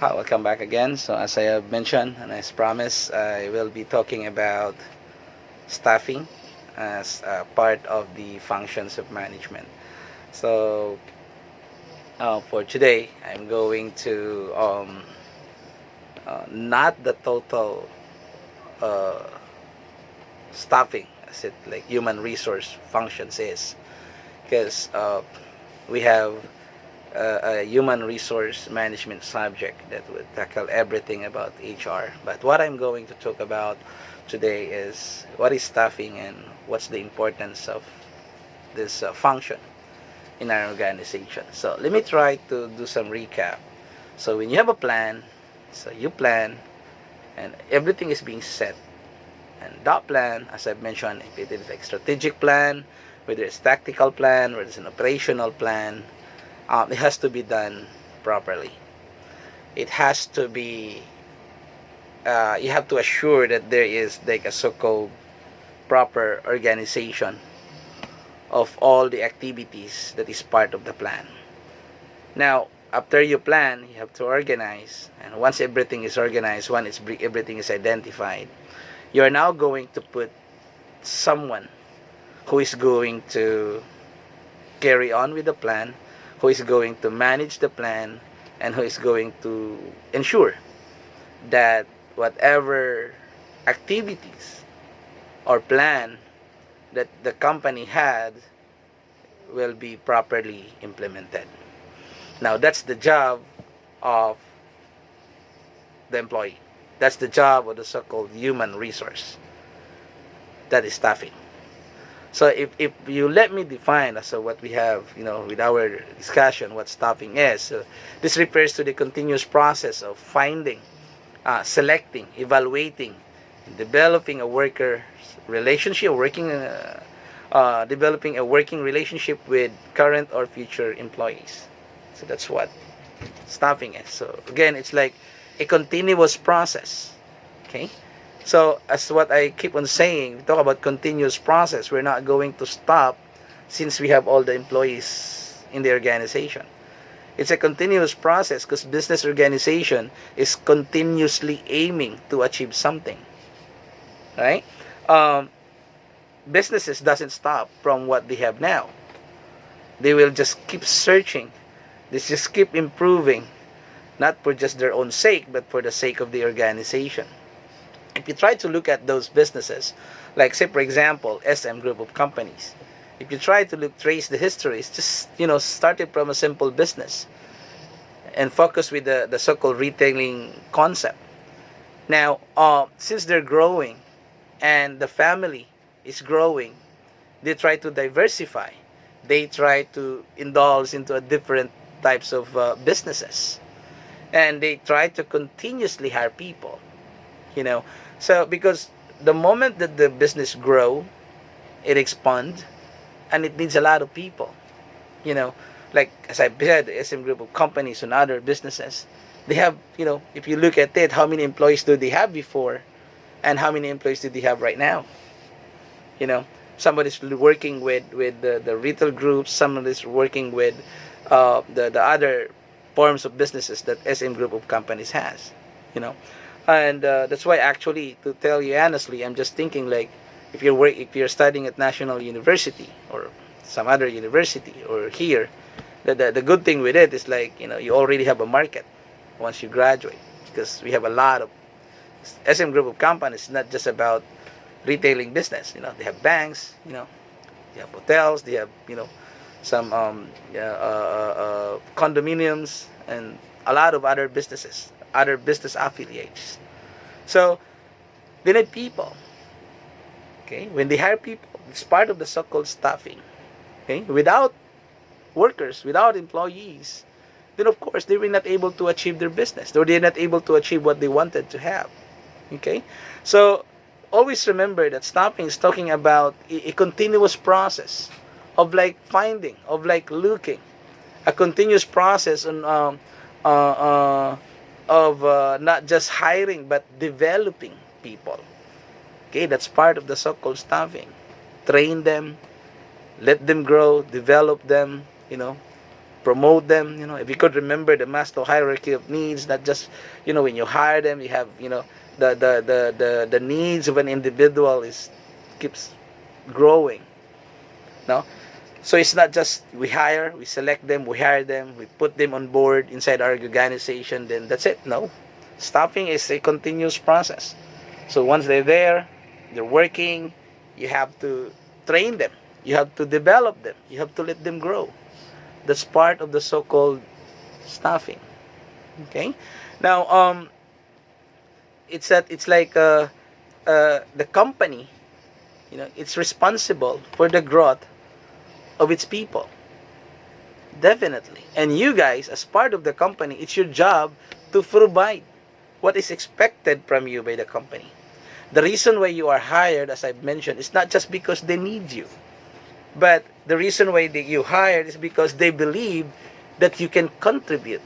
Aloha, welcome back again. So, as I have mentioned and as promised, I will be talking about staffing as part of the functions of management. So, for today, I'm going to not the total uh, staffing as it like human resource functions is, because we have a human resource management subject that would tackle everything about HR. But what I'm going to talk about today is what is staffing and what's the importance of this function in our organization. So let me try to do some recap. So when you have a plan, so you plan and everything is being set. And that plan, as I've mentioned, if it is a strategic plan, whether it's tactical plan, whether it's an operational plan, it has to be done properly. It has to be, you have to assure that there is like a so-called proper organization of all the activities that is part of the plan. Now, after you plan, you have to organize. And once everything is organized, once everything is identified, you are now going to put someone who is going to carry on with the plan, who is going to manage the plan, and who is going to ensure that whatever activities or plan that the company had will be properly implemented. Now, that's the job of the employee. That's the job of the so-called human resource. That is staffing. So if you let me define as what we have, with our discussion, what staffing is, this refers to the continuous process of finding, selecting, evaluating, developing a worker relationship, developing a working relationship with current or future employees. So that's what staffing is. So again, it's like a continuous process. Okay. So as what I keep on saying, we talk about continuous process. We're not going to stop since we have all the employees in the organization. It's a continuous process because business organization is continuously aiming to achieve something, right? Um, Businesses doesn't stop from what they have now. They will just keep searching. They just keep improving, not for just their own sake, but for the sake of the organization. If you try to look at those businesses, like say for example, SM Group of Companies, if you try to trace the history, it's just started from a simple business and focus with the so-called retailing concept. Now, since they're growing and the family is growing, they try to diversify. They try to indulge into a different types of businesses, and they try to continuously hire people. You know, so because the moment that the business grow, it expand, and it needs a lot of people. You know, like as I said, the SM Group of Companies and other businesses, they have, if you look at it, how many employees do they have before, and how many employees do they have right now? You know, somebody's working with the retail groups, somebody's working with the other forms of businesses that SM Group of Companies has. You know, and that's why actually, to tell you honestly, I'm just thinking like if you're studying at National University or some other university or here, the good thing with it is like you already have a market once you graduate, because we have a lot of SM Group of Companies. Not just about retailing business. They have banks. They have hotels. They have some condominiums and a lot of other businesses, other business affiliates. So they need people. Okay, when they hire people, it's part of the so-called staffing. Okay, without workers, without employees, then of course they were not able to achieve their business, or they're not able to achieve what they wanted to have. Okay, so always remember that staffing is talking about a continuous process of like finding, of like looking, a continuous process on of not just hiring but developing people. Okay, that's part of the so-called staffing. Train them, let them grow, develop them, promote them. If you could remember the Maslow hierarchy of needs, not just, when you hire them, you have, the needs of an individual is keeps growing. No, so it's not just we select them, we hire them, we put them on board inside our organization, then that's it. No, staffing is a continuous process. So once they're there, they're working, you have to train them, you have to develop them, you have to let them grow. That's part of the so-called staffing. Okay. Now, it's like the company, it's responsible for the growth of its people. Definitely. And you guys, as part of the company, it's your job to provide what is expected from you by the company. The reason why you are hired, as I've mentioned, is not just because they need you, but the reason why you hired is because they believe that you can contribute.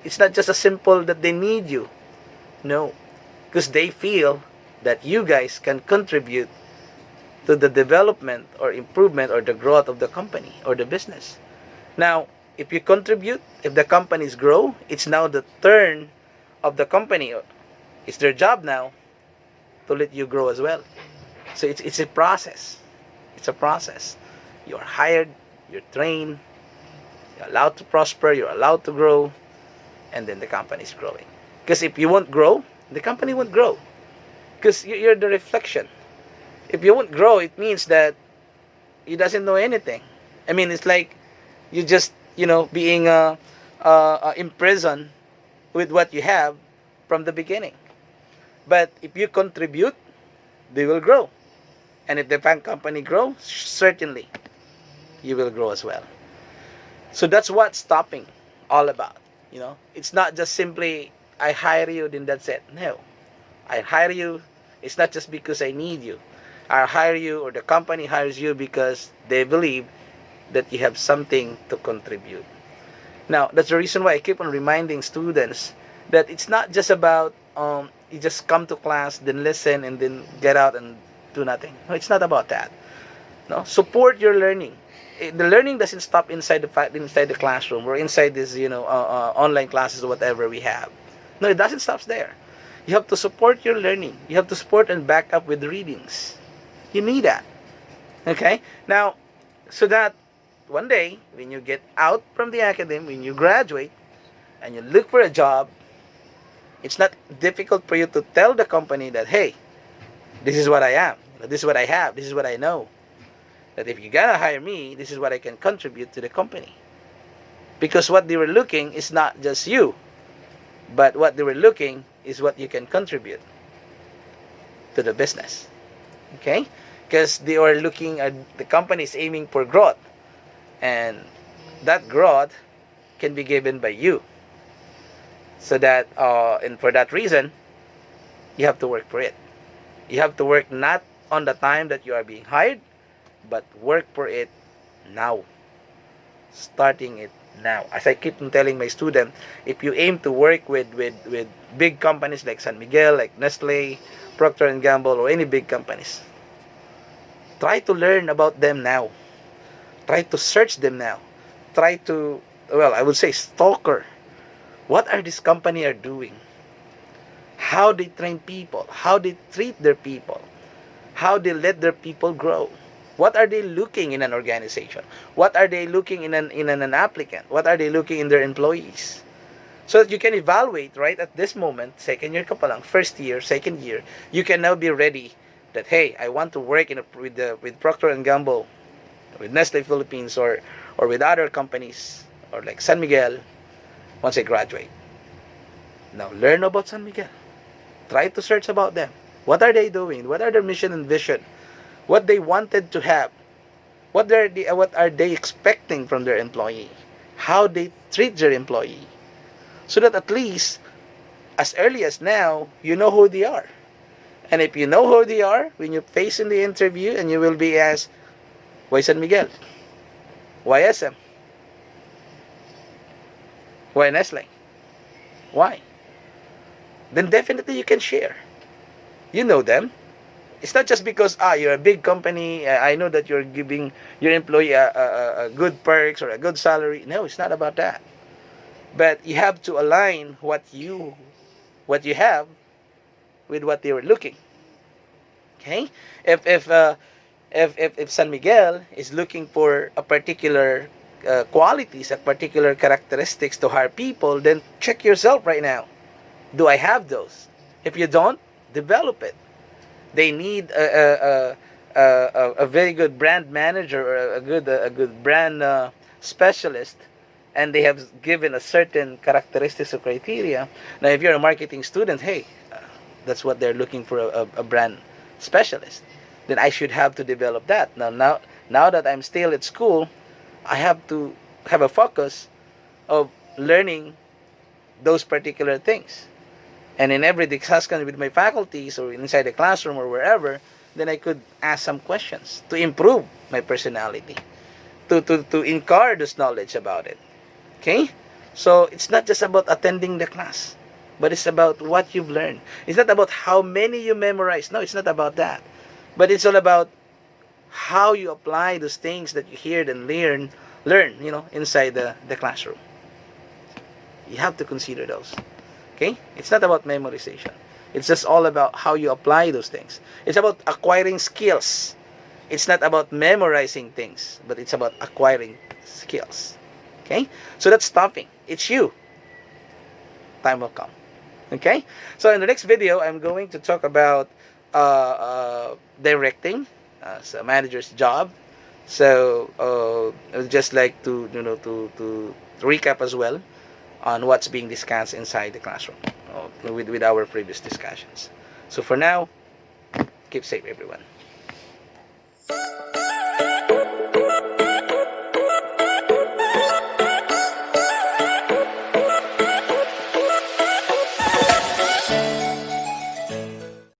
It's not just a simple that they need you. No, because they feel that you guys can contribute to the development or improvement or the growth of the company or the business. Now, if you contribute, if the companies grow, it's now the turn of the company. It's their job now to let you grow as well. So it's a process. It's a process. You're hired, you're trained, you're allowed to prosper, you're allowed to grow, and then the company is growing. Because if you won't grow, the company won't grow. Because you're the reflection. If you won't grow, it means that you doesn't know anything. I mean, it's like you just, being imprisoned with what you have from the beginning. But if you contribute, they will grow. And if the bank company grows, certainly you will grow as well. So that's what stopping all about. It's not just simply I hire you, then that's it. No, I hire you. It's not just because I need you. I hire you, or the company hires you because they believe that you have something to contribute. Now, that's the reason why I keep on reminding students that it's not just about you just come to class, then listen, and then get out and do nothing. No, it's not about that. No, support your learning. The learning doesn't stop inside the classroom or inside this online classes or whatever we have. No, it doesn't stop there. You have to support your learning. You have to support and back up with readings. You need that. Okay. Now, so that one day when you get out from the academy, when you graduate and you look for a job, it's not difficult for you to tell the company that, hey, this is what I am, this is what I have, this is what I know. That if you gotta hire me, this is what I can contribute to the company. Because what they were looking is not just you, but what they were looking is what you can contribute to the business. Okay? Because they are looking at the company is aiming for growth. And that growth can be given by you. So that, and for that reason, you have to work for it. You have to work not on the time that you are being hired, but work for it now. Starting it now. As I keep on telling my student, if you aim to work with big companies like San Miguel, like Nestle, Procter and Gamble, or any big companies, try to learn about them now. Try to search them now. Try to, well, I would say stalker. What are this company are doing? How they train people? How they treat their people? How they let their people grow? What are they looking in an organization? What are they looking in an applicant? What are they looking in their employees? So that you can evaluate right at this moment, second year ka pa lang, first year, second year, you can now be ready that, hey, I want to work with Procter and Gamble, with Nestle Philippines, or with other companies, or like San Miguel, once I graduate. Now learn about San Miguel. Try to search about them. What are they doing? What are their mission and vision? What they wanted to have? What are they expecting from their employee? How they treat their employee? So that at least as early as now, you know who they are. And if you know who they are, when you face in the interview and you will be asked, why San Miguel? Why SM? Why Nestle? Why? Then definitely you can share. You know them. It's not just because you're a big company. I know that you're giving your employee a good perks or a good salary. No, it's not about that. But you have to align what you have with what they were looking. Okay, if if uh, if San Miguel is looking for a particular qualities, a particular characteristics to hire people, then check yourself right now. Do I have those? If you don't, develop it. They need a very good brand manager or a good brand specialist, and they have given a certain characteristics or criteria. Now, if you're a marketing student, hey, that's what they're looking for, a brand specialist. Then I should have to develop that. Now that I'm still at school, I have to have a focus of learning those particular things. And in every discussion with my faculties or inside the classroom or wherever, then I could ask some questions to improve my personality, to incur this knowledge about it. Okay? So it's not just about attending the class, but it's about what you've learned. It's not about how many you memorize. No, it's not about that. But it's all about how you apply those things that you hear and learn, inside the classroom. You have to consider those. Okay? It's not about memorization. It's just all about how you apply those things. It's about acquiring skills. It's not about memorizing things, but it's about acquiring skills. Okay? So that's stopping. It's you. Time will come. Okay? So in the next video, I'm going to talk about directing as a manager's job. So I would just like to recap as well on what's being discussed inside the classroom with our previous discussions. So for now, keep safe, everyone.